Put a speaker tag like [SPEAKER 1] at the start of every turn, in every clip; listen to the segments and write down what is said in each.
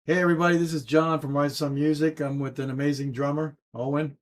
[SPEAKER 1] Hey everybody, this is John from Rising Sun Music. I'm with an amazing drummer, Owen.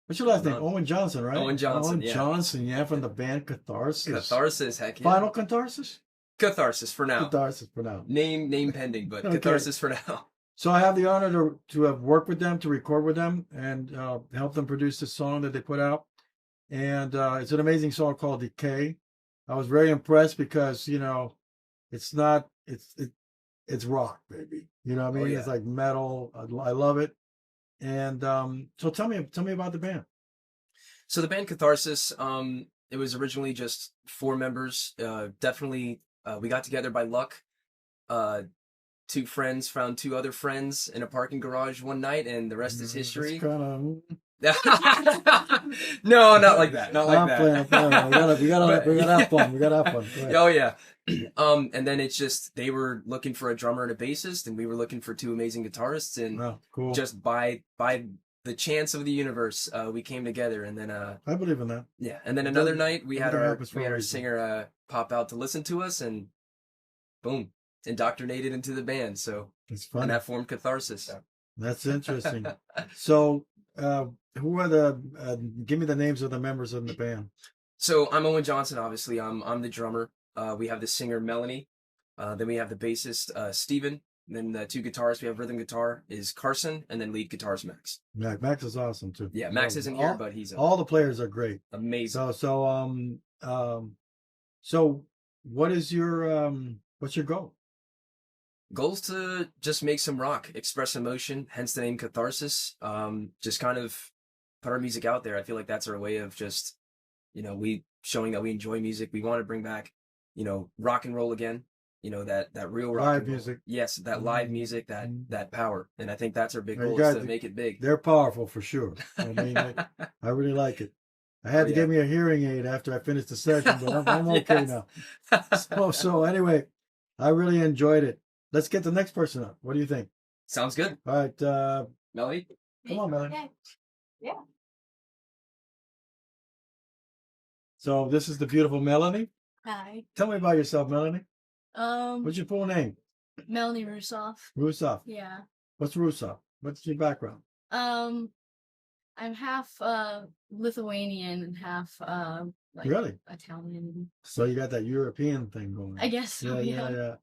[SPEAKER 1] What's your last name? Owen Johnson, right?
[SPEAKER 2] Owen Johnson,
[SPEAKER 1] Owen
[SPEAKER 2] yeah.
[SPEAKER 1] Johnson, yeah, from the band Katharsis.
[SPEAKER 2] Katharsis, heck yeah.
[SPEAKER 1] Final Katharsis?
[SPEAKER 2] Katharsis for now.
[SPEAKER 1] Katharsis for now.
[SPEAKER 2] Name pending, but
[SPEAKER 1] Okay.
[SPEAKER 2] Katharsis for now.
[SPEAKER 1] So I have the honor to have worked with them, to record with them, and help them produce this song that they put out. And it's an amazing song called Decay. I was very impressed because, it's not, it's rock, baby. You know what I mean?
[SPEAKER 2] Oh, yeah.
[SPEAKER 1] It's like metal. I love it. And so tell me about the band.
[SPEAKER 2] So the band Katharsis, it was originally just 4 members. Definitely, we got together by luck. 2 friends found 2 other friends in a parking garage one night, and the rest is history. No, not like that. Not like that.
[SPEAKER 1] I'm playing. We gotta have fun. We gotta have fun.
[SPEAKER 2] Oh yeah. And then it's just they were looking for a drummer and a bassist, and we were looking for 2 amazing guitarists, and
[SPEAKER 1] cool.
[SPEAKER 2] just by the chance of the universe, we came together, and then
[SPEAKER 1] I believe in that.
[SPEAKER 2] Yeah, and then another night we had our singer pop out to listen to us, and boom, indoctrinated into the band. So
[SPEAKER 1] it's fun,
[SPEAKER 2] and that formed Katharsis.
[SPEAKER 1] That's interesting. So who are give me the names of the members of the band.
[SPEAKER 2] So I'm Owen Johnson, obviously. I'm the drummer. We have the singer Melanie. Then we have the bassist Steven. And then the 2 guitarists, we have rhythm guitar is Carson, and then lead guitar is Max.
[SPEAKER 1] Max is awesome too.
[SPEAKER 2] Yeah, Max isn't here, but he's
[SPEAKER 1] all the players are great.
[SPEAKER 2] Amazing.
[SPEAKER 1] So what is your what's your goal?
[SPEAKER 2] Goal's to just make some rock, express emotion, hence the name Katharsis. Just kind of put our music out there. I feel like that's our way of just, we showing that we enjoy music. We want to bring back, rock and roll again. That real rock
[SPEAKER 1] live music.
[SPEAKER 2] Yes, that live music, that power. And I think that's our big goal, is to make it big.
[SPEAKER 1] They're powerful for sure. I mean, I really like it. I had to get me a hearing aid after I finished the session, but I'm okay now. So anyway, I really enjoyed it. Let's get the next person up. What do you think?
[SPEAKER 2] Sounds good.
[SPEAKER 1] All right,
[SPEAKER 2] Melanie.
[SPEAKER 1] Come on, Melanie.
[SPEAKER 3] Okay. Yeah.
[SPEAKER 1] So this is the beautiful Melanie.
[SPEAKER 3] Hi.
[SPEAKER 1] Tell me about yourself, Melanie.
[SPEAKER 3] What's
[SPEAKER 1] your full name?
[SPEAKER 3] Melanie Rusoff.
[SPEAKER 1] Rusoff.
[SPEAKER 3] Yeah.
[SPEAKER 1] What's Rusoff? What's your background?
[SPEAKER 3] I'm half Lithuanian and half
[SPEAKER 1] really
[SPEAKER 3] Italian.
[SPEAKER 1] So you got that European thing going on.
[SPEAKER 3] I guess so.
[SPEAKER 1] Yeah.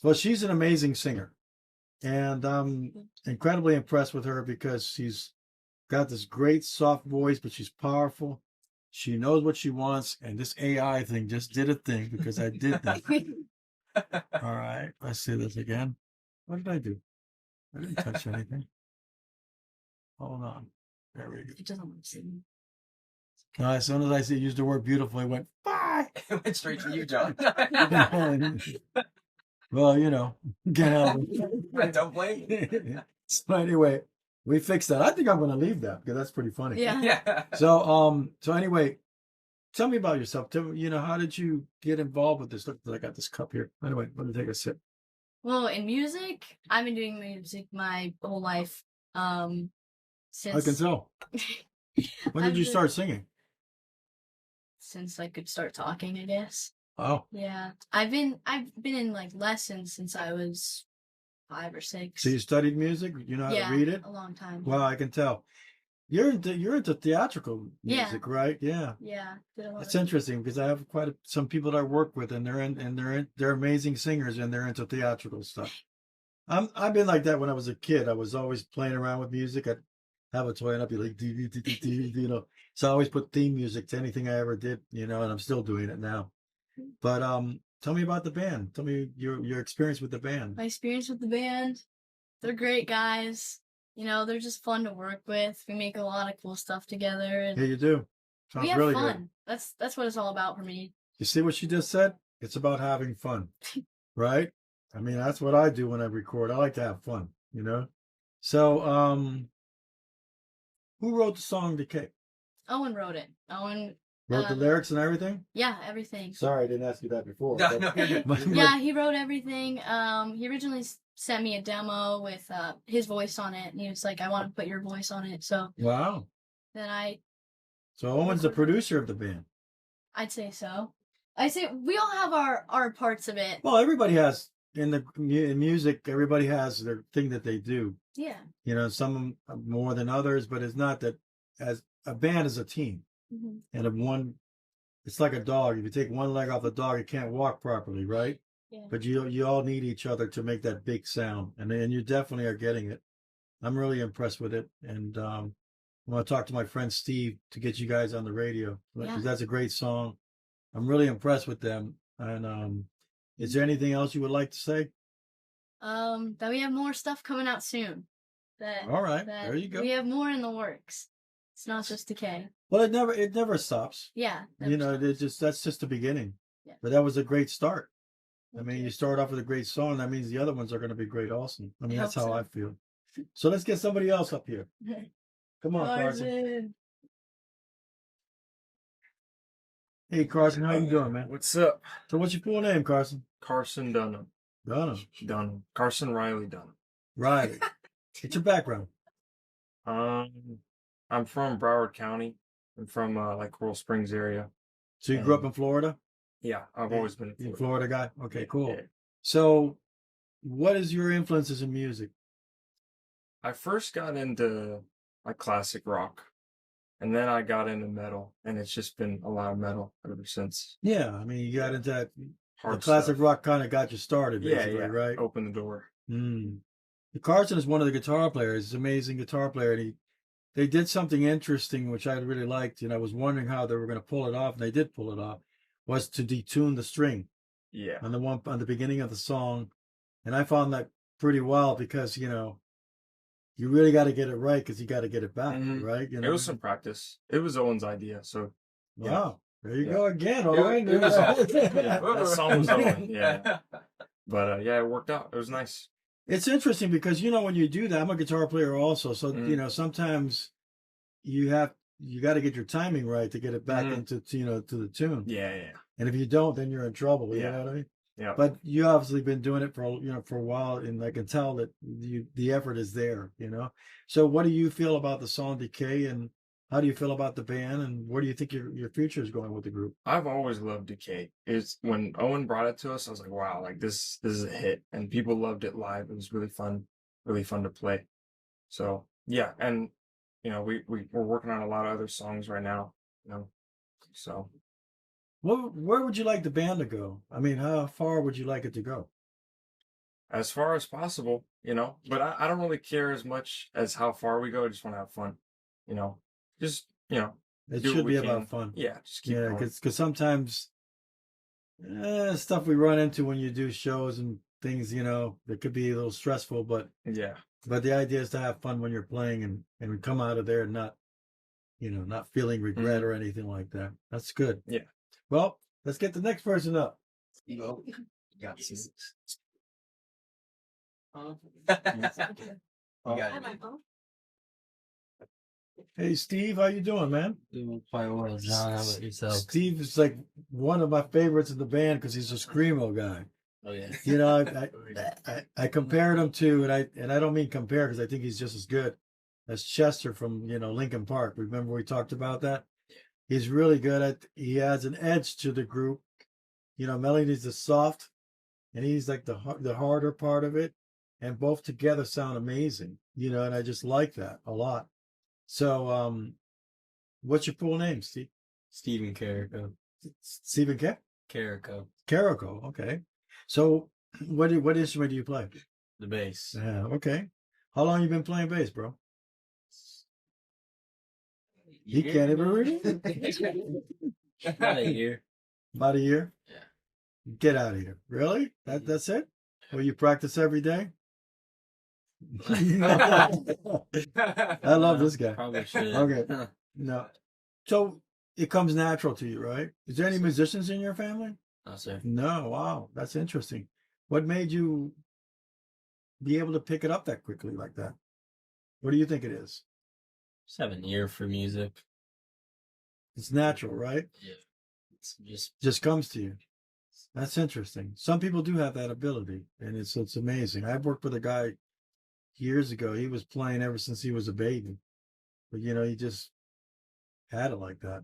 [SPEAKER 1] Well, she's an amazing singer, and I'm incredibly impressed with her because she's got this great soft voice, but she's powerful. She knows what she wants, and this AI thing just did a thing because I did that. All right, let's see this again. What did I do? I didn't touch anything. Hold on. There we go.
[SPEAKER 3] It doesn't want to see me.
[SPEAKER 1] As soon as I used the word beautiful, it went, bye.
[SPEAKER 2] It went straight to you, John.
[SPEAKER 1] Well, get out of
[SPEAKER 2] it. Don't blame.
[SPEAKER 1] So anyway, we fixed that. I think I'm going to leave that because that's pretty funny.
[SPEAKER 3] Yeah.
[SPEAKER 1] So anyway, tell me about yourself. How did you get involved with this? Look, I got this cup here. Anyway, let me take a sip.
[SPEAKER 3] Well, in music, I've been doing music my whole life. Since
[SPEAKER 1] I can tell. When did you start singing?
[SPEAKER 3] Since I could start talking, I guess.
[SPEAKER 1] Oh.
[SPEAKER 3] Yeah. I've been in lessons since I was 5 or 6.
[SPEAKER 1] So you studied music? You know how to read it?
[SPEAKER 3] A long time.
[SPEAKER 1] Well, I can tell. You're into theatrical music, right? Yeah.
[SPEAKER 3] Yeah.
[SPEAKER 1] It's interesting because I have some people that I work with, and they're amazing singers, and they're into theatrical stuff. I've been like that when I was a kid. I was always playing around with music. I'd have a toy and I'd be like, So I always put theme music to anything I ever did, and I'm still doing it now. But tell me about the band. Tell me your experience with the band.
[SPEAKER 3] My experience with the band, they're great guys. They're just fun to work with. We make a lot of cool stuff together. And
[SPEAKER 1] yeah, you do. Sounds
[SPEAKER 3] we have
[SPEAKER 1] really
[SPEAKER 3] fun.
[SPEAKER 1] Good.
[SPEAKER 3] That's what it's all about for me.
[SPEAKER 1] You see what she just said? It's about having fun, right? I mean, that's what I do when I record. I like to have fun, So, who wrote the song Decay?
[SPEAKER 3] Owen wrote it. Owen
[SPEAKER 1] wrote the lyrics and everything?
[SPEAKER 3] Yeah, everything.
[SPEAKER 1] Sorry, I didn't ask you that before.
[SPEAKER 2] No,
[SPEAKER 3] yeah, he wrote everything. He originally sent me a demo with his voice on it, and he was like, I want to put your voice on it. So
[SPEAKER 1] wow.
[SPEAKER 3] Then
[SPEAKER 1] So Owen's the producer of the band.
[SPEAKER 3] I'd say so. I say we all have our parts of it.
[SPEAKER 1] Well, everybody has in music, everybody has their thing that they do.
[SPEAKER 3] Yeah.
[SPEAKER 1] You know, some more than others, but it's not that. As a band is a team, and if one, it's like a dog. If you take one leg off the dog, it can't walk properly, right?
[SPEAKER 3] Yeah.
[SPEAKER 1] But you all need each other to make that big sound, and you definitely are getting it. I'm really impressed with it, and I want to talk to my friend Steve to get you guys on the radio because that's a great song. I'm really impressed with them. And is there anything else you would like to say?
[SPEAKER 3] That we have more stuff coming out soon.
[SPEAKER 1] All right, there you go.
[SPEAKER 3] We have more in the works. It's not just Decay.
[SPEAKER 1] Well, it never stops.
[SPEAKER 3] Yeah.
[SPEAKER 1] You know, that's just the beginning.
[SPEAKER 3] Yeah.
[SPEAKER 1] But that was a great start. I mean, you start off with a great song. That means the other ones are going to be great also. I mean, that's how I feel. So let's get somebody else up here. Come on, Carson. Hey, Carson, how you doing, man?
[SPEAKER 4] What's up?
[SPEAKER 1] So what's your full name, Carson?
[SPEAKER 4] Carson Dunham.
[SPEAKER 1] Dunham.
[SPEAKER 4] Carson Riley Dunham.
[SPEAKER 1] Riley. What's your background?
[SPEAKER 4] I'm from Broward County. I'm from like Coral Springs area.
[SPEAKER 1] So you grew up in Florida?
[SPEAKER 4] Yeah, I've always been
[SPEAKER 1] a Florida guy. Okay, cool.
[SPEAKER 4] Yeah.
[SPEAKER 1] So, what is your influences in music?
[SPEAKER 4] I first got into like classic rock, and then I got into metal, and it's just been a lot of metal ever since.
[SPEAKER 1] Yeah, I mean, you got into that.
[SPEAKER 4] Hard
[SPEAKER 1] the classic
[SPEAKER 4] stuff.
[SPEAKER 1] rock kind of got you started, basically,
[SPEAKER 4] yeah.
[SPEAKER 1] right?
[SPEAKER 4] Open the door.
[SPEAKER 1] Carson is one of the guitar players. He's an amazing guitar player, and they did something interesting, which I really liked, and I was wondering how they were going to pull it off, and they did pull it off, was to detune the string.
[SPEAKER 4] Yeah.
[SPEAKER 1] On the beginning of the song. And I found that pretty well because, you know, you really got to get it right because you got to get it back, right? You know?
[SPEAKER 4] It was some practice. It was Owen's idea, so.
[SPEAKER 1] Yeah. Wow. There you go again, Owen.
[SPEAKER 4] That song was Owen, yeah. But yeah, it worked out. It was nice.
[SPEAKER 1] It's interesting because, you know, when you do that, I'm a guitar player also. So, you know, sometimes you got to get your timing right to get it back into, you know, to the tune.
[SPEAKER 4] Yeah.
[SPEAKER 1] And if you don't, then you're in trouble. You know what I mean?
[SPEAKER 4] Yeah.
[SPEAKER 1] But you obviously been doing it for a while, and I can tell that the effort is there, you know. So what do you feel about the song Decay, and how do you feel about the band, and where do you think your future is going with the group?
[SPEAKER 4] I've always loved Decay. It's when Owen brought it to us, I was like, wow, like this is a hit, and people loved it live. It was really fun to play. So yeah, and you know, we're working on a lot of other songs right now, you know. So
[SPEAKER 1] where would you like the band to go? I mean, how far would you like it to go?
[SPEAKER 4] As far as possible, you know, but I don't really care as much as how far we go. I just want to have fun, you know, just, you know,
[SPEAKER 1] it should be about fun.
[SPEAKER 4] Yeah. Just keep going.
[SPEAKER 1] Because sometimes stuff we run into when you do shows and things, you know, that could be a little stressful, but the idea is to have fun when you're playing and come out of there not feeling regret or anything like that. That's good.
[SPEAKER 4] Yeah.
[SPEAKER 1] Well, let's get the next person up.
[SPEAKER 2] You got this.
[SPEAKER 1] Hey, Steve, how you doing, man?
[SPEAKER 5] Doing quite well, John. How about yourself?
[SPEAKER 1] Steve is like one of my favorites in the band because he's a screamo guy.
[SPEAKER 5] Oh yeah.
[SPEAKER 1] You know, I compared him to, and I don't mean compare because I think he's just as good as Chester from Linkin Park. Remember we talked about that? He's really good he adds an edge to the group. You know, Melody's the soft, and he's like the harder part of it, and both together sound amazing. You know, and I just like that a lot. So, what's your full name, Steve?
[SPEAKER 5] Stephen Carrico.
[SPEAKER 1] Stephen
[SPEAKER 5] Carrico.
[SPEAKER 1] Carrico. Okay. So, what instrument do you play?
[SPEAKER 5] The bass.
[SPEAKER 1] Yeah. Okay. How long you been playing bass, bro? He can't even read.
[SPEAKER 5] About a year.
[SPEAKER 1] About a year?
[SPEAKER 5] Yeah.
[SPEAKER 1] Get out of here. Really? That's it? Well, you practice every day? I love this guy.
[SPEAKER 5] Probably should.
[SPEAKER 1] Okay. No. So it comes natural to you, right? Is there any musicians in your family?
[SPEAKER 5] No, sir.
[SPEAKER 1] No. Wow. That's interesting. What made you be able to pick it up that quickly like that? What do you think it is?
[SPEAKER 5] Just have an ear for music.
[SPEAKER 1] It's natural, right?
[SPEAKER 5] Yeah. It's
[SPEAKER 1] just comes to you. That's interesting. Some people do have that ability, and it's amazing. I've worked with a guy years ago. He was playing ever since he was a baby, but he just had it like that.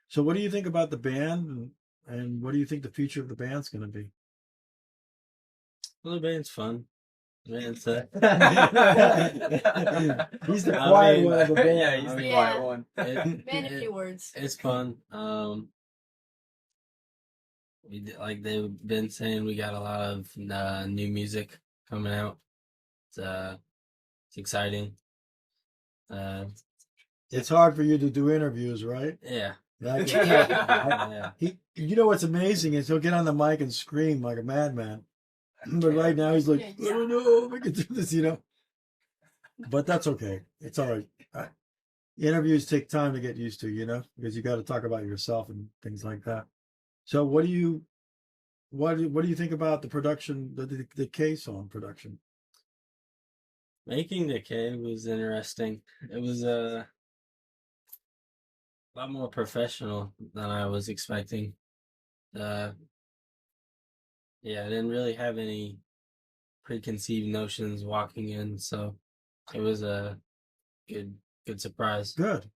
[SPEAKER 1] So what do you think about the band, and what do you think the future of the band's going to be?
[SPEAKER 5] Well, the band's fun. The band's
[SPEAKER 1] He's the
[SPEAKER 5] I
[SPEAKER 1] quiet
[SPEAKER 5] mean,
[SPEAKER 1] one of the band.
[SPEAKER 4] Yeah, he's the
[SPEAKER 3] Yeah.
[SPEAKER 4] quiet one.
[SPEAKER 3] Man, a few words.
[SPEAKER 5] It's fun. Like they've been saying, we got a lot of new music coming out. It's exciting.
[SPEAKER 1] It's hard for you to do interviews, right?
[SPEAKER 5] Yeah.
[SPEAKER 1] Like,
[SPEAKER 5] Yeah.
[SPEAKER 1] you know what's amazing is he'll get on the mic and scream like a madman. But right now he's like, I don't know if I can do this, you know. But that's okay. It's all right. Interviews take time to get used to, you know, because you got to talk about yourself and things like that. So what do you think about the production, the Decay song production?
[SPEAKER 5] Making Decay was interesting. It was a lot more professional than I was expecting. Yeah, I didn't really have any preconceived notions walking in, so it was a good surprise.
[SPEAKER 1] Good.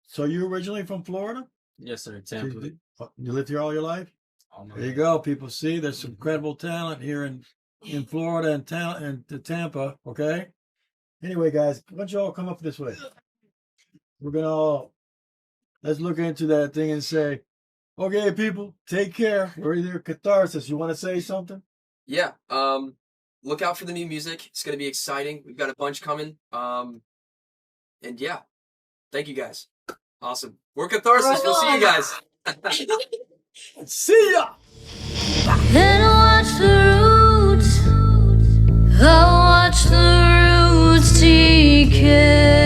[SPEAKER 1] So you originally from Florida?
[SPEAKER 5] Yes, sir. Tampa.
[SPEAKER 1] You lived here all your life?
[SPEAKER 5] All my
[SPEAKER 1] There you
[SPEAKER 5] life.
[SPEAKER 1] go. People see there's some incredible talent here in Florida and Tampa. Okay. Anyway, guys, why don't you all come up this way? We're gonna let's look into that thing and say, okay, people, take care. We're here, Katharsis. You want to say something?
[SPEAKER 2] Yeah. Look out for the new music. It's gonna be exciting. We've got a bunch coming. And yeah, thank you guys. Awesome. We're Katharsis. We'll see you guys.
[SPEAKER 1] See ya.
[SPEAKER 6] Then watch the roots. I'll watch the roots decay.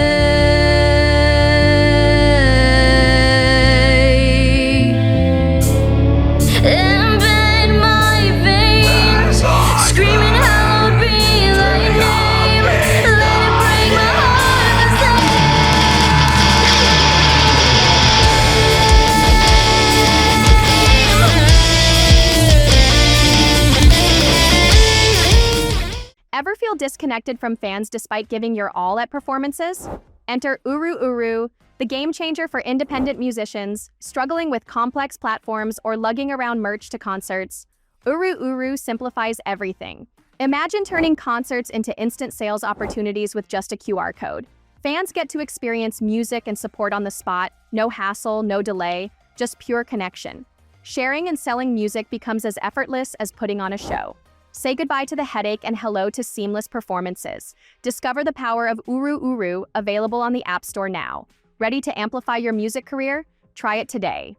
[SPEAKER 6] Embed my veins, screaming hallowed be thy name. Let it break my heart the
[SPEAKER 7] Ever feel disconnected from fans despite giving your all at performances? Enter Uru Uru, the game changer for independent musicians struggling with complex platforms or lugging around merch to concerts. Uru Uru simplifies everything. Imagine turning concerts into instant sales opportunities with just a QR code. Fans get to experience music and support on the spot, no hassle, no delay, just pure connection. Sharing and selling music becomes as effortless as putting on a show. Say goodbye to the headache and hello to seamless performances. Discover the power of Uru Uru, available on the App Store now. Ready to amplify your music career? Try it today.